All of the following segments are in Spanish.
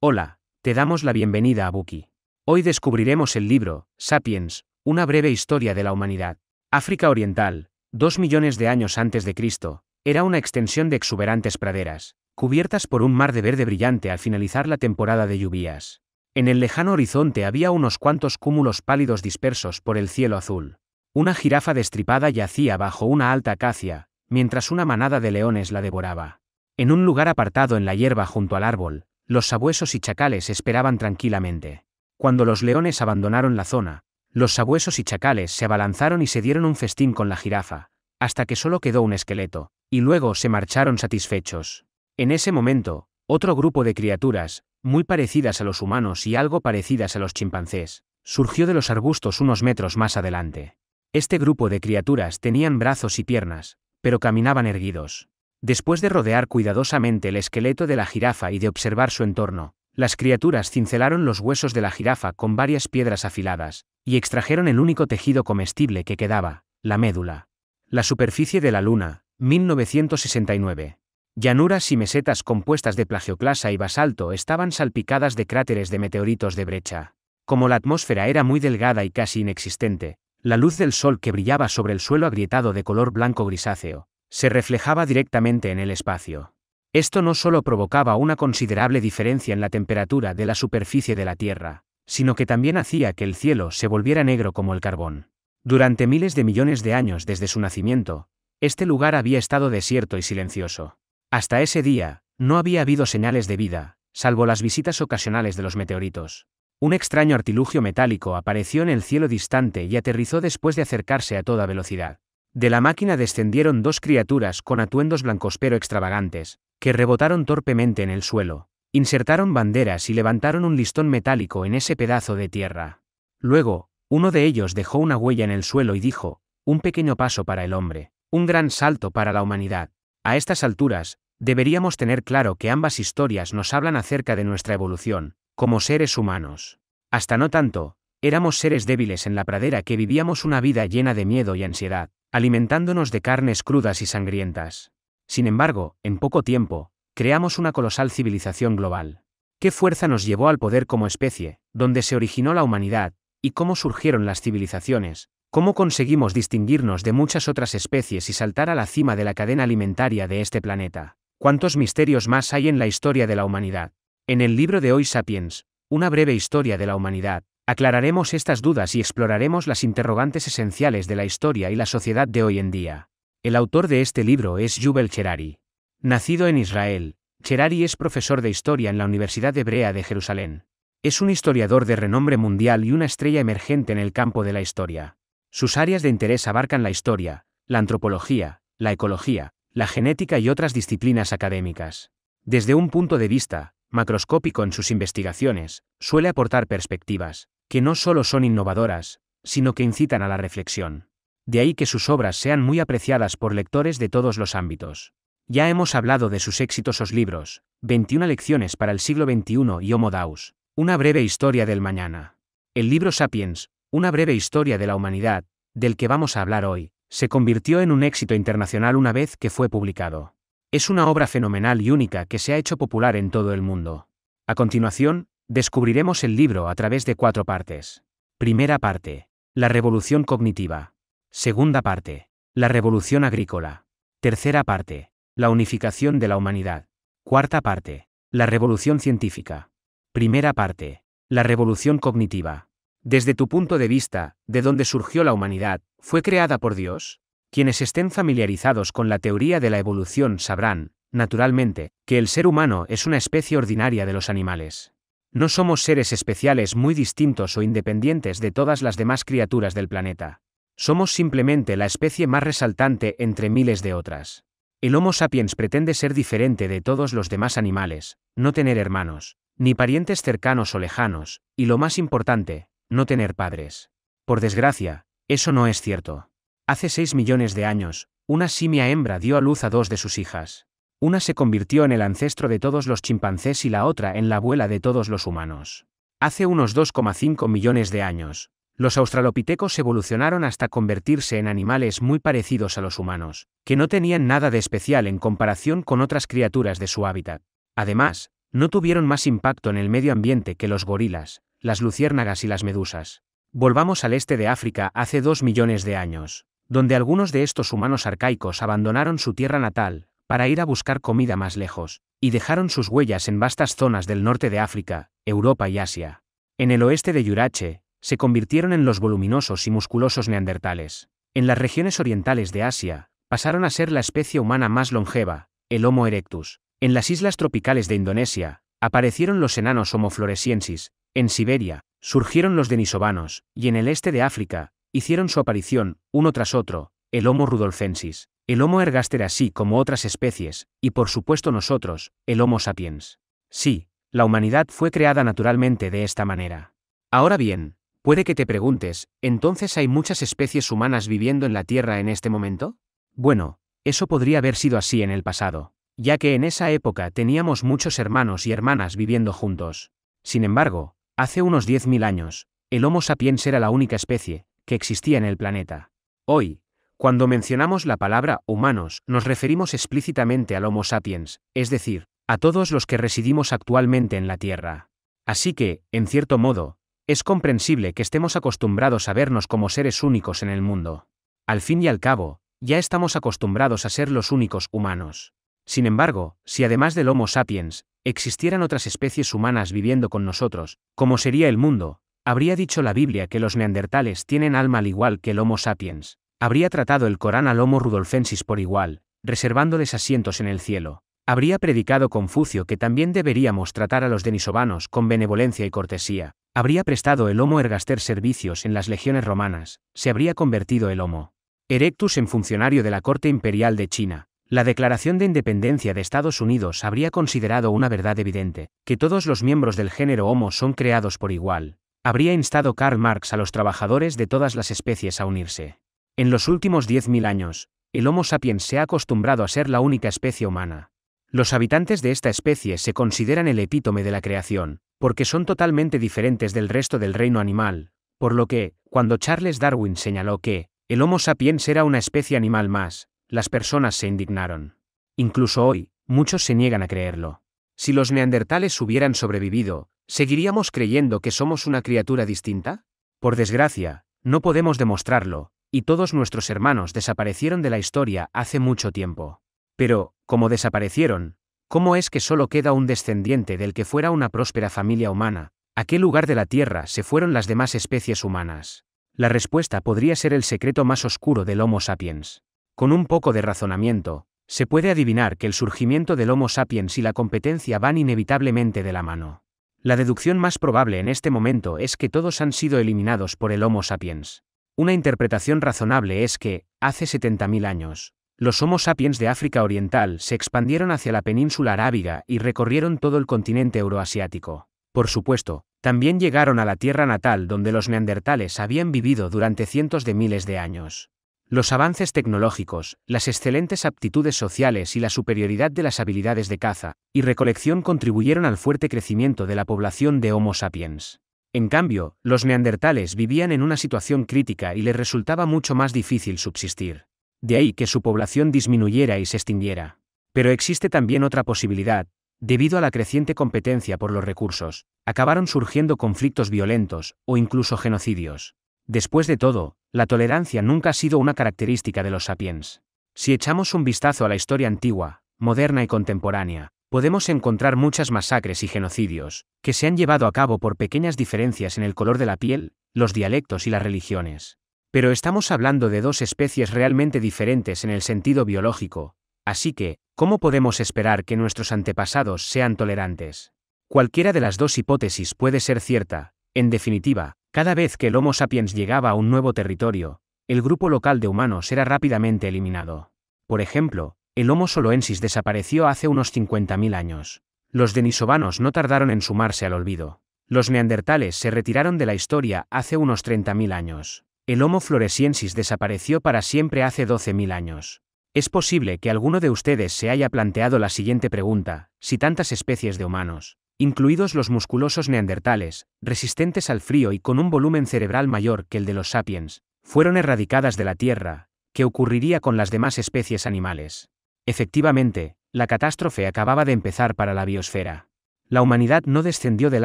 Hola, te damos la bienvenida a Buki. Hoy descubriremos el libro, Sapiens, una breve historia de la humanidad. África Oriental, 2 millones de años antes de Cristo, era una extensión de exuberantes praderas, cubiertas por un mar de verde brillante al finalizar la temporada de lluvias. En el lejano horizonte había unos cuantos cúmulos pálidos dispersos por el cielo azul. Una jirafa destripada yacía bajo una alta acacia, mientras una manada de leones la devoraba. En un lugar apartado en la hierba junto al árbol, los sabuesos y chacales esperaban tranquilamente. Cuando los leones abandonaron la zona, los sabuesos y chacales se abalanzaron y se dieron un festín con la jirafa, hasta que solo quedó un esqueleto, y luego se marcharon satisfechos. En ese momento, otro grupo de criaturas, muy parecidas a los humanos y algo parecidas a los chimpancés, surgió de los arbustos unos metros más adelante. Este grupo de criaturas tenían brazos y piernas, pero caminaban erguidos. Después de rodear cuidadosamente el esqueleto de la jirafa y de observar su entorno, las criaturas cincelaron los huesos de la jirafa con varias piedras afiladas, y extrajeron el único tejido comestible que quedaba, la médula. La superficie de la Luna, 1969. Llanuras y mesetas compuestas de plagioclasa y basalto estaban salpicadas de cráteres de meteoritos de brecha. Como la atmósfera era muy delgada y casi inexistente, la luz del sol que brillaba sobre el suelo agrietado de color blanco grisáceo, se reflejaba directamente en el espacio. Esto no solo provocaba una considerable diferencia en la temperatura de la superficie de la Tierra, sino que también hacía que el cielo se volviera negro como el carbón. Durante miles de millones de años desde su nacimiento, este lugar había estado desierto y silencioso. Hasta ese día, no había habido señales de vida, salvo las visitas ocasionales de los meteoritos. Un extraño artilugio metálico apareció en el cielo distante y aterrizó después de acercarse a toda velocidad. De la máquina descendieron dos criaturas con atuendos blancos pero extravagantes, que rebotaron torpemente en el suelo, insertaron banderas y levantaron un listón metálico en ese pedazo de tierra. Luego, uno de ellos dejó una huella en el suelo y dijo: un pequeño paso para el hombre, un gran salto para la humanidad. A estas alturas, deberíamos tener claro que ambas historias nos hablan acerca de nuestra evolución, como seres humanos. Hasta no tanto, éramos seres débiles en la pradera que vivíamos una vida llena de miedo y ansiedad, alimentándonos de carnes crudas y sangrientas. Sin embargo, en poco tiempo, creamos una colosal civilización global. ¿Qué fuerza nos llevó al poder como especie, dónde se originó la humanidad, y cómo surgieron las civilizaciones? ¿Cómo conseguimos distinguirnos de muchas otras especies y saltar a la cima de la cadena alimentaria de este planeta? ¿Cuántos misterios más hay en la historia de la humanidad? En el libro de hoy Sapiens, una breve historia de la humanidad, aclararemos estas dudas y exploraremos las interrogantes esenciales de la historia y la sociedad de hoy en día. El autor de este libro es Yuval Harari. Nacido en Israel, Harari es profesor de historia en la Universidad Hebrea de Jerusalén. Es un historiador de renombre mundial y una estrella emergente en el campo de la historia. Sus áreas de interés abarcan la historia, la antropología, la ecología, la genética y otras disciplinas académicas. Desde un punto de vista macroscópico en sus investigaciones, suele aportar perspectivas que no solo son innovadoras, sino que incitan a la reflexión. De ahí que sus obras sean muy apreciadas por lectores de todos los ámbitos. Ya hemos hablado de sus exitosos libros, 21 lecciones para el siglo XXI y Homo Deus, una breve historia del mañana. El libro Sapiens, una breve historia de la humanidad, del que vamos a hablar hoy, se convirtió en un éxito internacional una vez que fue publicado. Es una obra fenomenal y única que se ha hecho popular en todo el mundo. A continuación, descubriremos el libro a través de 4 partes. Primera parte: la revolución cognitiva. Segunda parte: la revolución agrícola. Tercera parte: la unificación de la humanidad. Cuarta parte: la revolución científica. Primera parte: la revolución cognitiva. Desde tu punto de vista, ¿de dónde surgió la humanidad? ¿Fue creada por Dios? Quienes estén familiarizados con la teoría de la evolución sabrán, naturalmente, que el ser humano es una especie ordinaria de los animales. No somos seres especiales muy distintos o independientes de todas las demás criaturas del planeta. Somos simplemente la especie más resaltante entre miles de otras. El Homo sapiens pretende ser diferente de todos los demás animales, no tener hermanos, ni parientes cercanos o lejanos, y lo más importante, no tener padres. Por desgracia, eso no es cierto. Hace 6 millones de años, una simia hembra dio a luz a 2 de sus hijas. Una se convirtió en el ancestro de todos los chimpancés y la otra en la abuela de todos los humanos. Hace unos 2,5 millones de años, los australopitecos evolucionaron hasta convertirse en animales muy parecidos a los humanos, que no tenían nada de especial en comparación con otras criaturas de su hábitat. Además, No tuvieron más impacto en el medio ambiente que los gorilas, las luciérnagas y las medusas. Volvamos al este de África hace 2 millones de años, donde algunos de estos humanos arcaicos abandonaron su tierra natal, para ir a buscar comida más lejos, y dejaron sus huellas en vastas zonas del norte de África, Europa y Asia. En el oeste de Jurache, se convirtieron en los voluminosos y musculosos neandertales. En las regiones orientales de Asia, pasaron a ser la especie humana más longeva, el Homo erectus. En las islas tropicales de Indonesia, aparecieron los enanos Homo floresiensis, en Siberia, surgieron los denisovanos, y en el este de África, hicieron su aparición, uno tras otro, el Homo rudolfensis, el Homo ergaster así como otras especies, y por supuesto nosotros, el Homo sapiens. Sí, la humanidad fue creada naturalmente de esta manera. Ahora bien, puede que te preguntes, ¿entonces hay muchas especies humanas viviendo en la Tierra en este momento? Bueno, eso podría haber sido así en el pasado, ya que en esa época teníamos muchos hermanos y hermanas viviendo juntos. Sin embargo, hace unos 10.000 años, el Homo sapiens era la única especie que existía en el planeta. Hoy, cuando mencionamos la palabra humanos, nos referimos explícitamente al Homo sapiens, es decir, a todos los que residimos actualmente en la Tierra. Así que, en cierto modo, es comprensible que estemos acostumbrados a vernos como seres únicos en el mundo. Al fin y al cabo, ya estamos acostumbrados a ser los únicos humanos. Sin embargo, si además del Homo sapiens, existieran otras especies humanas viviendo con nosotros, ¿cómo sería el mundo? Habría dicho la Biblia que los neandertales tienen alma al igual que el Homo sapiens. Habría tratado el Corán al Homo rudolfensis por igual, reservándoles asientos en el cielo. Habría predicado Confucio que también deberíamos tratar a los denisovanos con benevolencia y cortesía. Habría prestado el Homo ergaster servicios en las legiones romanas. Se habría convertido el Homo erectus en funcionario de la corte imperial de China. La Declaración de Independencia de Estados Unidos habría considerado una verdad evidente, que todos los miembros del género Homo son creados por igual. Habría instado Karl Marx a los trabajadores de todas las especies a unirse. En los últimos 10.000 años, el Homo sapiens se ha acostumbrado a ser la única especie humana. Los habitantes de esta especie se consideran el epítome de la creación, porque son totalmente diferentes del resto del reino animal, por lo que, cuando Charles Darwin señaló que el Homo sapiens era una especie animal más, las personas se indignaron. Incluso hoy, muchos se niegan a creerlo. Si los neandertales hubieran sobrevivido, ¿seguiríamos creyendo que somos una criatura distinta? Por desgracia, no podemos demostrarlo, y todos nuestros hermanos desaparecieron de la historia hace mucho tiempo. Pero, como desaparecieron, ¿cómo es que solo queda un descendiente del que fuera una próspera familia humana? ¿A qué lugar de la Tierra se fueron las demás especies humanas? La respuesta podría ser el secreto más oscuro del Homo sapiens. Con un poco de razonamiento, se puede adivinar que el surgimiento del Homo sapiens y la competencia van inevitablemente de la mano. La deducción más probable en este momento es que todos han sido eliminados por el Homo sapiens. Una interpretación razonable es que, hace 70.000 años, los Homo sapiens de África Oriental se expandieron hacia la península arábiga y recorrieron todo el continente euroasiático. Por supuesto, también llegaron a la tierra natal donde los neandertales habían vivido durante cientos de miles de años. Los avances tecnológicos, las excelentes aptitudes sociales y la superioridad de las habilidades de caza y recolección contribuyeron al fuerte crecimiento de la población de Homo sapiens. En cambio, los neandertales vivían en una situación crítica y les resultaba mucho más difícil subsistir. De ahí que su población disminuyera y se extinguiera. Pero existe también otra posibilidad. Debido a la creciente competencia por los recursos, acabaron surgiendo conflictos violentos o incluso genocidios. Después de todo, la tolerancia nunca ha sido una característica de los sapiens. Si echamos un vistazo a la historia antigua, moderna y contemporánea, podemos encontrar muchas masacres y genocidios, que se han llevado a cabo por pequeñas diferencias en el color de la piel, los dialectos y las religiones. Pero estamos hablando de dos especies realmente diferentes en el sentido biológico, así que, ¿cómo podemos esperar que nuestros antepasados sean tolerantes? Cualquiera de las dos hipótesis puede ser cierta. En definitiva, cada vez que el Homo sapiens llegaba a un nuevo territorio, el grupo local de humanos era rápidamente eliminado. Por ejemplo, el Homo soloensis desapareció hace unos 50.000 años. Los denisovanos no tardaron en sumarse al olvido. Los neandertales se retiraron de la historia hace unos 30.000 años. El Homo floresiensis desapareció para siempre hace 12.000 años. Es posible que alguno de ustedes se haya planteado la siguiente pregunta: si tantas especies de humanos, incluidos los musculosos neandertales, resistentes al frío y con un volumen cerebral mayor que el de los sapiens, fueron erradicadas de la Tierra, ¿qué ocurriría con las demás especies animales? Efectivamente, la catástrofe acababa de empezar para la biosfera. La humanidad no descendió del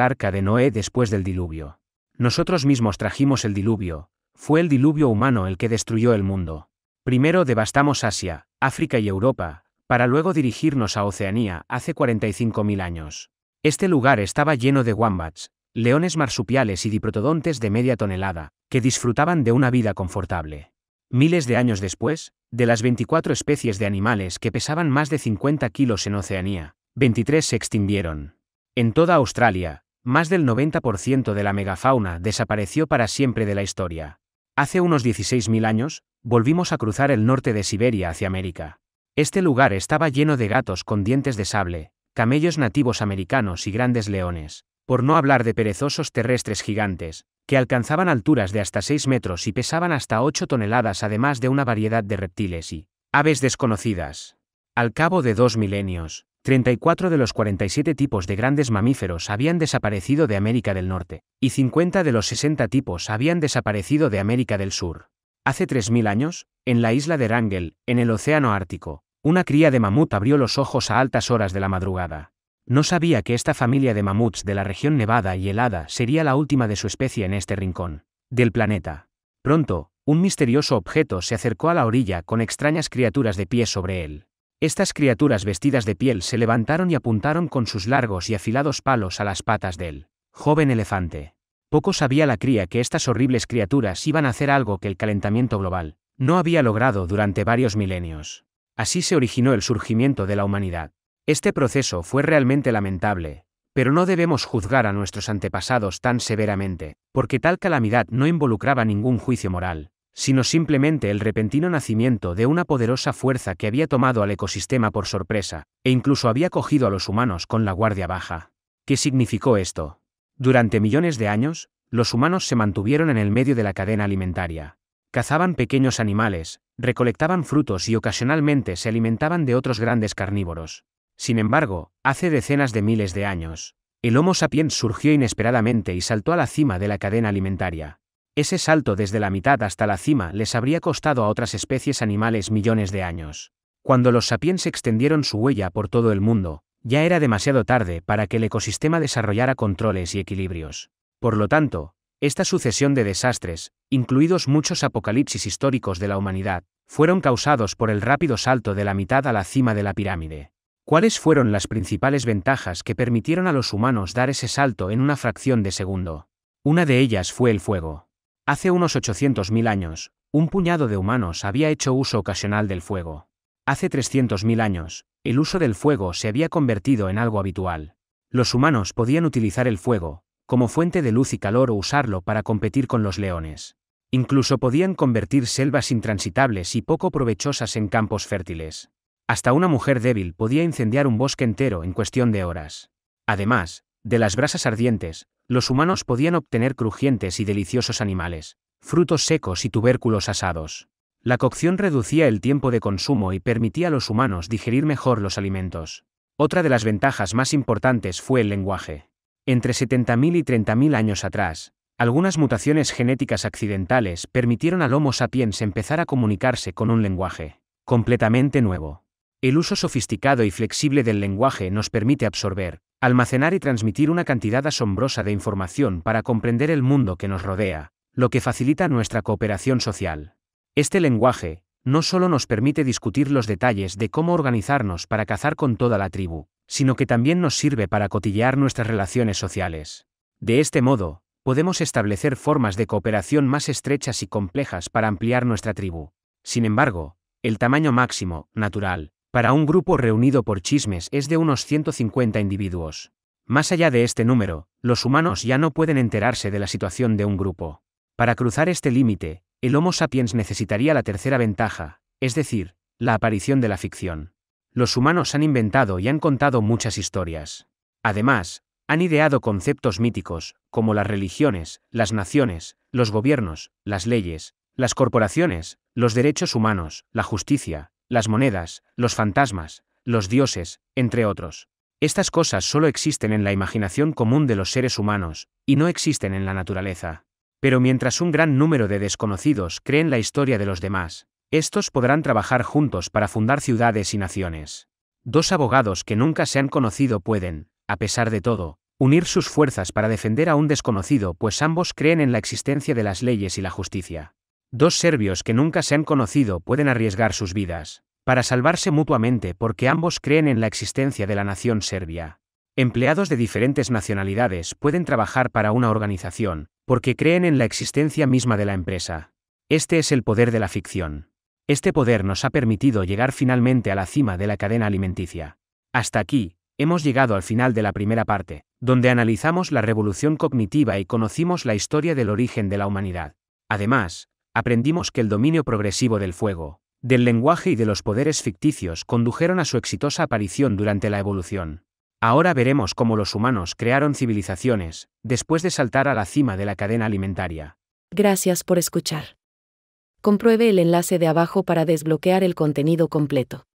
arca de Noé después del diluvio. Nosotros mismos trajimos el diluvio, fue el diluvio humano el que destruyó el mundo. Primero devastamos Asia, África y Europa, para luego dirigirnos a Oceanía hace 45.000 años. Este lugar estaba lleno de wombats, leones marsupiales y diprotodontes de media tonelada, que disfrutaban de una vida confortable. Miles de años después, de las 24 especies de animales que pesaban más de 50 kilos en Oceanía, 23 se extinguieron. En toda Australia, más del 90% de la megafauna desapareció para siempre de la historia. Hace unos 16.000 años, volvimos a cruzar el norte de Siberia hacia América. Este lugar estaba lleno de gatos con dientes de sable, camellos nativos americanos y grandes leones, por no hablar de perezosos terrestres gigantes, que alcanzaban alturas de hasta 6 metros y pesaban hasta 8 toneladas, además de una variedad de reptiles y aves desconocidas. Al cabo de 2 milenios, 34 de los 47 tipos de grandes mamíferos habían desaparecido de América del Norte, y 50 de los 60 tipos habían desaparecido de América del Sur. Hace 3.000 años, en la isla de Wrangel, en el Océano Ártico, una cría de mamut abrió los ojos a altas horas de la madrugada. No sabía que esta familia de mamuts de la región nevada y helada sería la última de su especie en este rincón del planeta. Pronto, un misterioso objeto se acercó a la orilla con extrañas criaturas de pie sobre él. Estas criaturas vestidas de piel se levantaron y apuntaron con sus largos y afilados palos a las patas del joven elefante. Poco sabía la cría que estas horribles criaturas iban a hacer algo que el calentamiento global no había logrado durante varios milenios. Así se originó el surgimiento de la humanidad. Este proceso fue realmente lamentable, pero no debemos juzgar a nuestros antepasados tan severamente, porque tal calamidad no involucraba ningún juicio moral, sino simplemente el repentino nacimiento de una poderosa fuerza que había tomado al ecosistema por sorpresa, e incluso había cogido a los humanos con la guardia baja. ¿Qué significó esto? Durante millones de años, los humanos se mantuvieron en el medio de la cadena alimentaria. Cazaban pequeños animales, recolectaban frutos y ocasionalmente se alimentaban de otros grandes carnívoros. Sin embargo, hace decenas de miles de años, el Homo sapiens surgió inesperadamente y saltó a la cima de la cadena alimentaria. Ese salto desde la mitad hasta la cima les habría costado a otras especies animales millones de años. Cuando los sapiens extendieron su huella por todo el mundo, ya era demasiado tarde para que el ecosistema desarrollara controles y equilibrios. Por lo tanto, esta sucesión de desastres, incluidos muchos apocalipsis históricos de la humanidad, fueron causados por el rápido salto de la mitad a la cima de la pirámide. ¿Cuáles fueron las principales ventajas que permitieron a los humanos dar ese salto en una fracción de segundo? Una de ellas fue el fuego. Hace unos 800.000 años, un puñado de humanos había hecho uso ocasional del fuego. Hace 300.000 años, el uso del fuego se había convertido en algo habitual. Los humanos podían utilizar el fuego como fuente de luz y calor o usarlo para competir con los leones. Incluso podían convertir selvas intransitables y poco provechosas en campos fértiles. Hasta una mujer débil podía incendiar un bosque entero en cuestión de horas. Además, de las brasas ardientes, los humanos podían obtener crujientes y deliciosos animales, frutos secos y tubérculos asados. La cocción reducía el tiempo de consumo y permitía a los humanos digerir mejor los alimentos. Otra de las ventajas más importantes fue el lenguaje. Entre 70.000 y 30.000 años atrás, algunas mutaciones genéticas accidentales permitieron al Homo sapiens empezar a comunicarse con un lenguaje completamente nuevo. El uso sofisticado y flexible del lenguaje nos permite absorber, almacenar y transmitir una cantidad asombrosa de información para comprender el mundo que nos rodea, lo que facilita nuestra cooperación social. Este lenguaje no solo nos permite discutir los detalles de cómo organizarnos para cazar con toda la tribu, sino que también nos sirve para cotillear nuestras relaciones sociales. De este modo, podemos establecer formas de cooperación más estrechas y complejas para ampliar nuestra tribu. Sin embargo, el tamaño máximo, natural, para un grupo reunido por chismes es de unos 150 individuos. Más allá de este número, los humanos ya no pueden enterarse de la situación de un grupo. Para cruzar este límite, el Homo sapiens necesitaría la tercera ventaja, es decir, la aparición de la ficción. Los humanos han inventado y han contado muchas historias. Además, han ideado conceptos míticos, como las religiones, las naciones, los gobiernos, las leyes, las corporaciones, los derechos humanos, la justicia, las monedas, los fantasmas, los dioses, entre otros. Estas cosas solo existen en la imaginación común de los seres humanos, y no existen en la naturaleza. Pero mientras un gran número de desconocidos creen la historia de los demás, estos podrán trabajar juntos para fundar ciudades y naciones. Dos abogados que nunca se han conocido pueden, A pesar de todo, unir sus fuerzas para defender a un desconocido, pues ambos creen en la existencia de las leyes y la justicia. Dos serbios que nunca se han conocido pueden arriesgar sus vidas para salvarse mutuamente porque ambos creen en la existencia de la nación serbia. Empleados de diferentes nacionalidades pueden trabajar para una organización porque creen en la existencia misma de la empresa. Este es el poder de la ficción. Este poder nos ha permitido llegar finalmente a la cima de la cadena alimenticia. Hasta aquí, hemos llegado al final de la primera parte, donde analizamos la revolución cognitiva y conocimos la historia del origen de la humanidad. Además, aprendimos que el dominio progresivo del fuego, del lenguaje y de los poderes ficticios condujeron a su exitosa aparición durante la evolución. Ahora veremos cómo los humanos crearon civilizaciones, después de saltar a la cima de la cadena alimentaria. Gracias por escuchar. Compruebe el enlace de abajo para desbloquear el contenido completo.